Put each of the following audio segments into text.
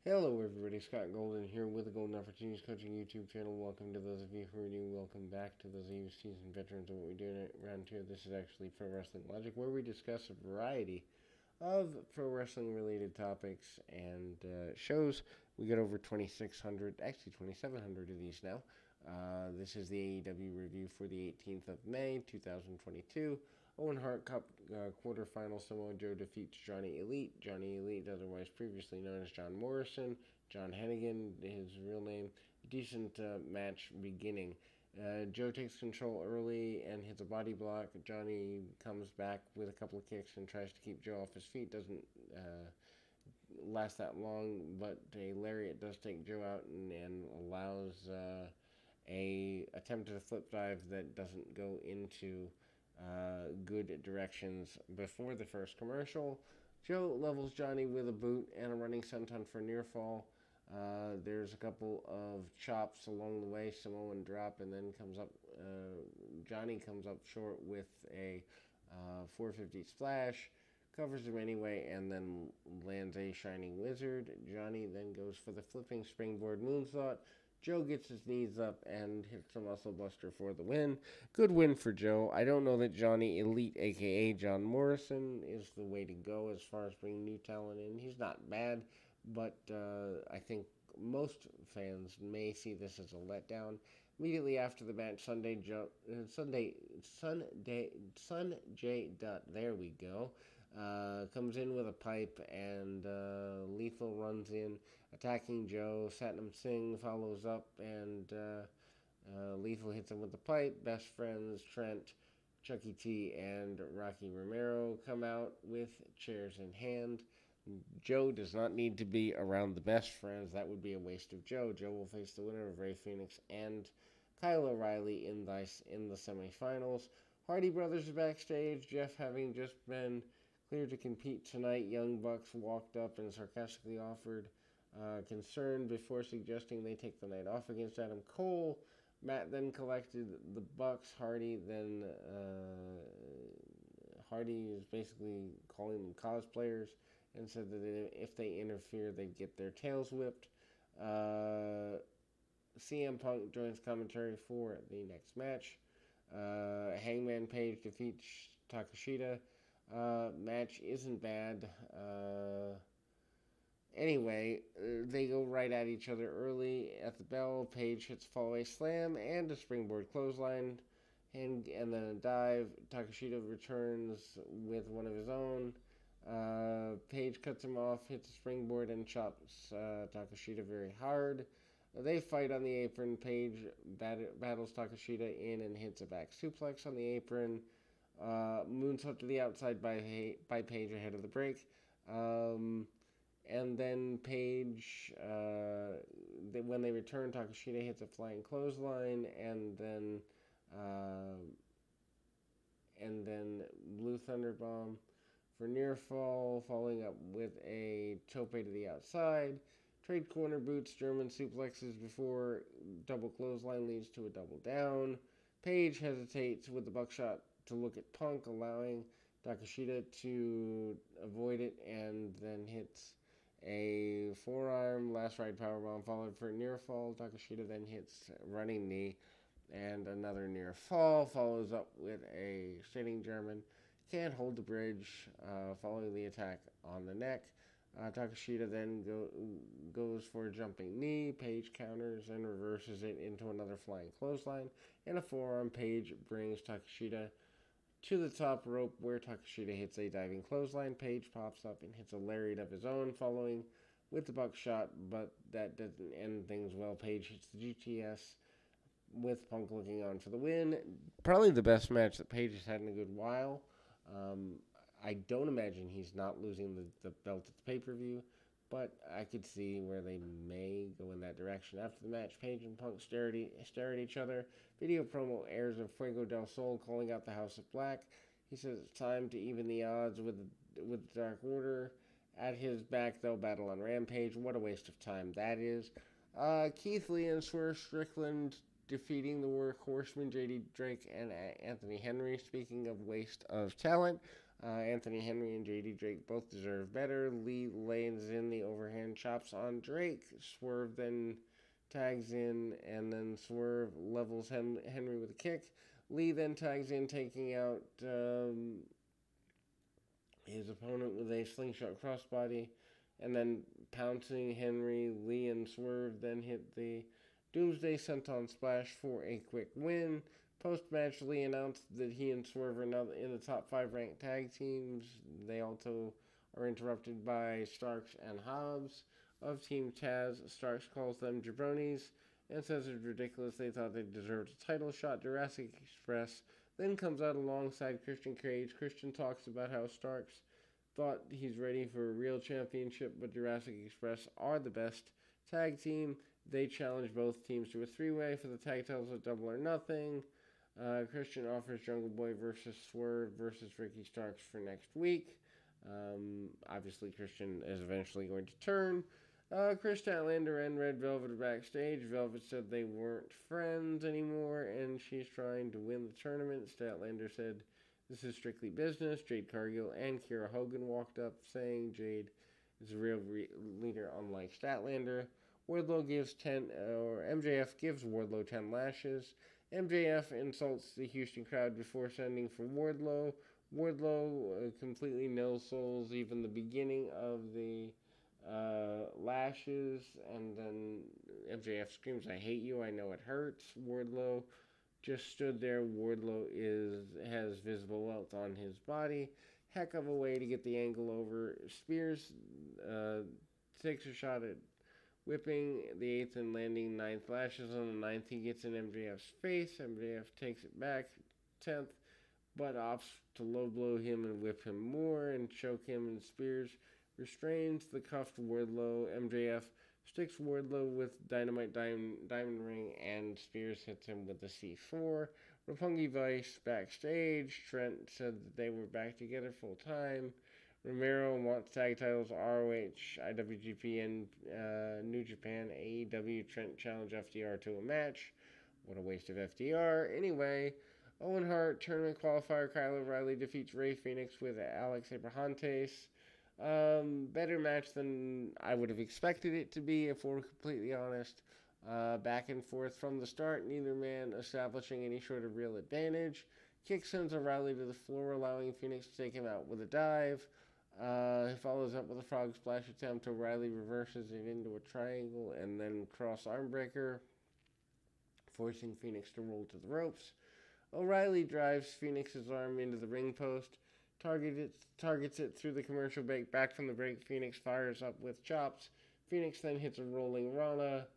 Hello, everybody. Scott Golden here with the Golden Opportunities Coaching YouTube channel. Welcome to those of you who are new. Welcome back to those of you seasoned veterans of what we do around here. This is actually Pro Wrestling Logic, where we discuss a variety of pro wrestling related topics and shows. We got over 2,600, actually 2,700 of these now. This is the AEW review for the 18th of May, 2022. Owen Hart Cup quarterfinal. Samoa Joe defeats Johnny Elite. Johnny Elite, otherwise previously known as John Morrison. John Hennigan, his real name. Decent match beginning. Joe takes control early and hits a body block. Johnny comes back with a couple of kicks and tries to keep Joe off his feet. Doesn't last that long, but a lariat does take Joe out and allows a attempt at a flip dive that doesn't go into good directions before the first commercial. Joe levels Johnny with a boot and a running senton for near fall. There's a couple of chops along the way, Samoan drop, and then comes up. Johnny comes up short with a 450 splash, covers him anyway, and then lands a shining wizard. Johnny then goes for the flipping springboard moonsault. Joe gets his knees up and hits a muscle buster for the win. Good win for Joe. I don't know that Johnny Elite, a.k.a. John Morrison, is the way to go as far as bringing new talent in. He's not bad, but I think most fans may see this as a letdown. Immediately after the match, Sunday J. There we go. Comes in with a pipe, and Lethal runs in, attacking Joe. Satnam Singh follows up, and Lethal hits him with the pipe. Best friends Trent, Chucky T, and Rocky Romero come out with chairs in hand. Joe does not need to be around the best friends. That would be a waste of Joe. Joe will face the winner of Rey Fenix and Kyle O'Reilly in the semifinals. Hardy Brothers are backstage. Jeff, having just been cleared to compete tonight, Young Bucks walked up and sarcastically offered concern before suggesting they take the night off against Adam Cole. Matt then collected the Bucks. Hardy is basically calling them cosplayers and said that if they interfere, they'd get their tails whipped. CM Punk joins commentary for the next match. Hangman Page defeats Takeshita. Match isn't bad. Anyway, they go right at each other early at the bell. Page hits a fallaway slam and a springboard clothesline, and then a dive. Takeshita returns with one of his own. Page cuts him off, hits a springboard, and chops Takeshita very hard. They fight on the apron. Page battles Takeshita in and hits a back suplex on the apron. Moonsault to the outside by Page ahead of the break. And then Page, when they return, Takeshita hits a flying clothesline, and then Blue Thunder Bomb for near fall, following up with a tope to the outside. Trade corner boots, German suplexes before double clothesline leads to a double down. Page hesitates with the buckshot to look at Punk, allowing Takeshita to avoid it, and then hits a forearm last ride powerbomb followed for a near fall. Takeshita then hits running knee and another near fall, follows up with a sitting German. Can't hold the bridge following the attack on the neck. Takeshita then goes for a jumping knee. Page counters and reverses it into another flying clothesline. And a forearm. Page brings Takeshita to the top rope where Takeshita hits a diving clothesline. Page pops up and hits a lariat of his own, following with the buckshot, but that doesn't end things well. Page hits the GTS with Punk looking on for the win. Probably the best match that Page has had in a good while. I don't imagine he's not losing the belt at the pay-per-view, but I could see where they may go in that direction. After the match, Page and Punk stare at each other. Video promo airs of Fuego del Sol calling out the House of Black. He says it's time to even the odds with the Dark Order. At his back, they'll battle on Rampage. What a waste of time that is. Keith Lee and Swerve Strickland defeating the Workhorsemen, JD Drake and Anthony Henry. Speaking of waste of talent, Anthony Henry and JD Drake both deserve better. Lee lays in the overhand chops on Drake. Swerve then tags in, and then Swerve levels Henry with a kick. Lee then tags in, taking out his opponent with a slingshot crossbody, and then pouncing Henry. Lee and Swerve then hit the Doomsday Senton Splash for a quick win. Post-match, Lee announced that he and Swerve are now in the top 5 ranked tag teams. They also are interrupted by Starks and Hobbs of Team Taz. Starks calls them jabronis and says it's ridiculous. They thought they deserved a title shot. Jurassic Express then comes out alongside Christian Cage. Christian talks about how Starks thought he's ready for a real championship, but Jurassic Express are the best tag team. They challenge both teams to a 3-way for the tag titles at Double or Nothing. Christian offers Jungle Boy versus Swerve versus Ricky Starks for next week. Obviously, Christian is eventually going to turn. Chris Statlander and Red Velvet are backstage. Velvet said they weren't friends anymore, and she's trying to win the tournament. Statlander said, "This is strictly business." Jade Cargill and Kiera Hogan walked up, saying Jade is a real leader, unlike Statlander. MJF gives Wardlow 10 lashes. MJF insults the Houston crowd before sending for Wardlow. Wardlow completely no-souls even the beginning of the lashes, and then MJF screams, "I hate you, I know it hurts." Wardlow just stood there. Wardlow has visible welts on his body. Heck of a way to get the angle over. Spears takes a shot at whipping the 8th and landing 9th lashes. On the 9th, he gets in MJF's face. MJF takes it back. 10th, but opts to low blow him and whip him more and choke him, and Spears restrains the cuffed Wardlow. MJF sticks Wardlow with Dynamite Diamond Ring, and Spears hits him with the C4. Roppongi Vice backstage. Trent said that they were back together full time. Romero wants tag titles, ROH, IWGP, and New Japan, AEW. Trent challenged FDR to a match. What a waste of FDR. Anyway, Owen Hart, tournament qualifier, Kyle O'Reilly defeats Rey Fenix with Alex Abrahantes. Better match than I would have expected it to be, if we're completely honest. Back and forth from the start, neither man establishing any sort of real advantage. Kick sends O'Reilly to the floor, allowing Fenix to take him out with a dive. He follows up with a frog splash attempt. O'Reilly reverses it into a triangle and then cross arm breaker, forcing Fenix to roll to the ropes. O'Reilly drives Fenix's arm into the ring post, targets it through the commercial break. Back from the break, Fenix fires up with chops. Fenix then hits a rolling Rana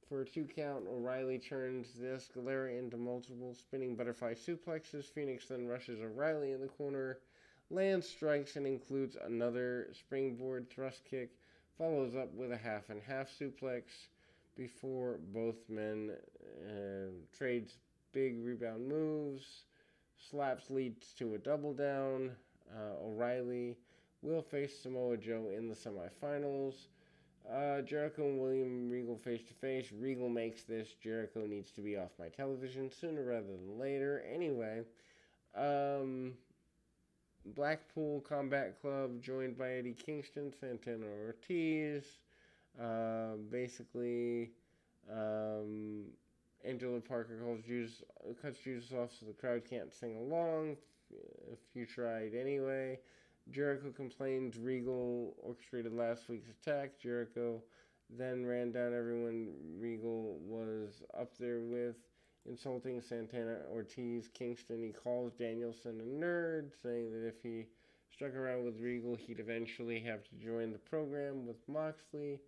for a 2 count. O'Reilly turns the Escalera into multiple spinning butterfly suplexes. Fenix then rushes O'Reilly in the corner, lands strikes, and includes another springboard thrust kick, follows up with a half and half suplex before both men trades big rebound moves. Slaps leads to a double down. O'Reilly will face Samoa Joe in the semifinals. Jericho and William Regal face to face. Regal makes this. Jericho needs to be off my television sooner rather than later. Anyway, Blackpool Combat Club joined by Eddie Kingston, Santana Ortiz. Basically, Angela Parker cuts Judas off so the crowd can't sing along. If you tried anyway. Jericho complains Regal orchestrated last week's attack. Jericho then ran down everyone Regal was up there with, insulting Santana Ortiz. Kingston, he calls Danielson a nerd, saying that if he stuck around with Regal, he'd eventually have to join the program with Moxley.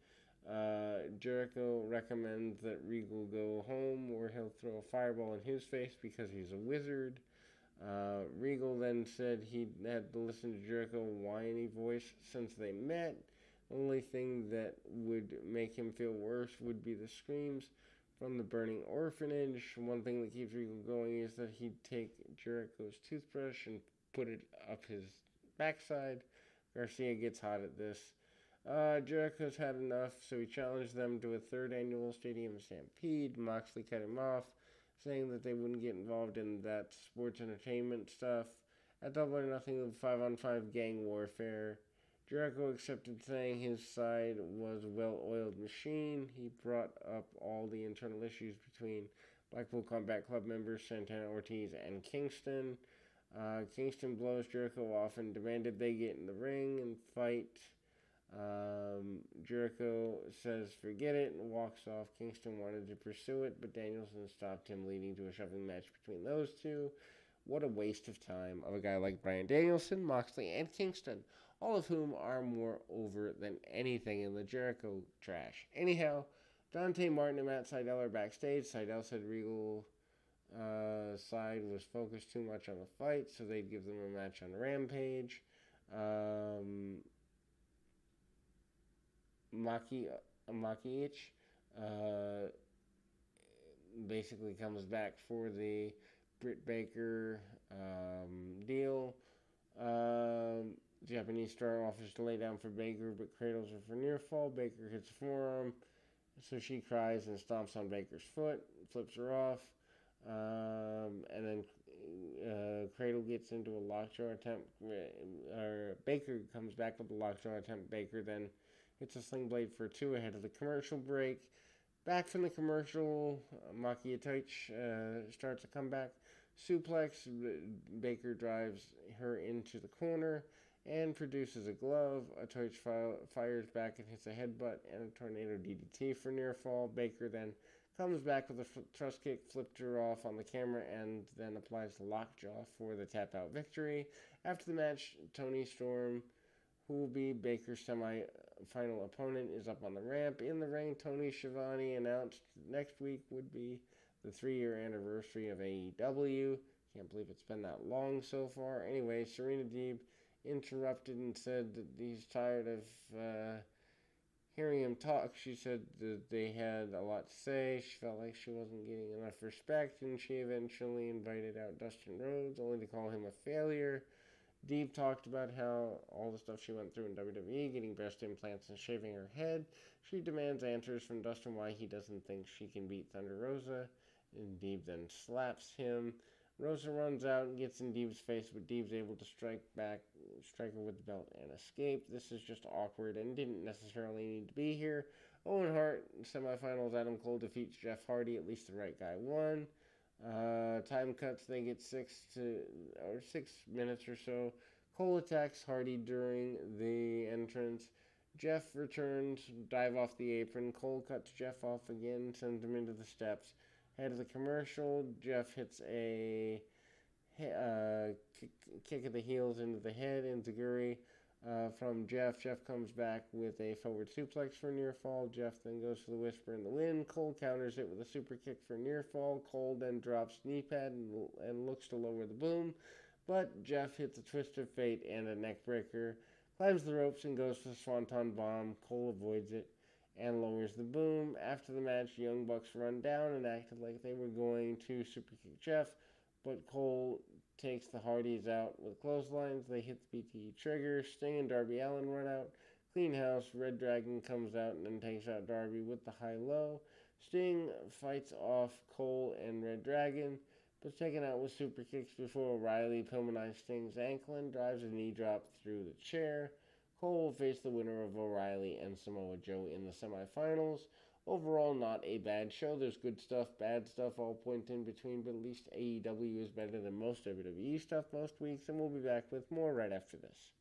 Jericho recommends that Regal go home or he'll throw a fireball in his face because he's a wizard. Regal then said he had to listen to Jericho's whiny voice since they met. The only thing that would make him feel worse would be the screams from the burning orphanage. One thing that keeps Regal going is that he'd take Jericho's toothbrush and put it up his backside. Garcia gets hot at this. Jericho's had enough, so he challenged them to a 3rd annual Stadium Stampede. Moxley cut him off, saying that they wouldn't get involved in that sports entertainment stuff. At Double or Nothing 5-on-5 gang warfare, Jericho accepted saying his side was a well-oiled machine. He brought up all the internal issues between Blackpool Combat Club members Santana Ortiz and Kingston. Kingston blows Jericho off and demanded they get in the ring and fight. Jericho says forget it and walks off. Kingston wanted to pursue it, but Danielson stopped him, leading to a shoving match between those two. What a waste of time of a guy like Bryan Danielson, Moxley, and Kingston, all of whom are more over than anything in the Jericho trash. Anyhow, Dante Martin and Matt Sydal are backstage. Sydal said Regal side was focused too much on the fight, so they'd give them a match on Rampage. Maki basically comes back for the Britt Baker deal. Japanese star offers to lay down for Baker, but cradles her for near fall. Baker hits a forearm, so she cries and stomps on Baker's foot, flips her off, and then Cradle gets into a lockjaw attempt. Baker comes back with a lockjaw attempt. Baker then hits a sling blade for 2 ahead of the commercial break. Back from the commercial, Maki Itoich starts a comeback. Suplex, Baker drives her into the corner and produces a glove. Itoich fires back and hits a headbutt and a tornado DDT for near fall. Baker then comes back with a thrust kick, flipped her off on the camera, and then applies the lockjaw for the tap-out victory. After the match, Toni Storm, who will be Baker's semi-final opponent, is up on the ramp. In the ring, Tony Schiavone announced next week would be the 3-year anniversary of AEW. Can't believe it's been that long so far. Anyway, Serena Deeb interrupted and said that he's tired of hearing him talk. She said that they had a lot to say. She felt like she wasn't getting enough respect, and she eventually invited out Dustin Rhodes, only to call him a failure. Deeb talked about how all the stuff she went through in WWE, getting breast implants and shaving her head. She demands answers from Dustin why he doesn't think she can beat Thunder Rosa, and Deeb then slaps him. Rosa runs out and gets in Deeb's face, but Deeb's able to strike her with the belt and escape. This is just awkward and didn't necessarily need to be here. Owen Hart, semifinals, Adam Cole defeats Jeff Hardy, at least the right guy won. Time cuts, they get 6 minutes or so. Cole attacks Hardy during the entrance. Jeff returns, dive off the apron. Cole cuts Jeff off again, sends him into the steps. Head of the commercial, Jeff hits a kick of the heels into the head, enziguri from Jeff. Jeff comes back with a forward suplex for near fall. Jeff then goes for the Whisper in the Wind. Cole counters it with a super kick for near fall. Cole then drops knee pad and looks to lower the boom, but Jeff hits a Twist of Fate and a neck breaker, climbs the ropes and goes for the Swanton Bomb. Cole avoids it and lowers the boom. After the match, Young Bucks run down and acted like they were going to superkick Jeff, but Cole takes the Hardys out with clotheslines. They hit the BTE trigger. Sting and Darby Allin run out. Clean house. Red Dragon comes out and then takes out Darby with the high-low. Sting fights off Cole and Red Dragon, but is taken out with super kicks before O'Reilly Pillmanizes Sting's ankle and drives a knee drop through the chair. Cole will face the winner of O'Reilly and Samoa Joe in the semifinals. Overall, not a bad show. There's good stuff, bad stuff, all point in between, but at least AEW is better than most WWE stuff most weeks, and we'll be back with more right after this.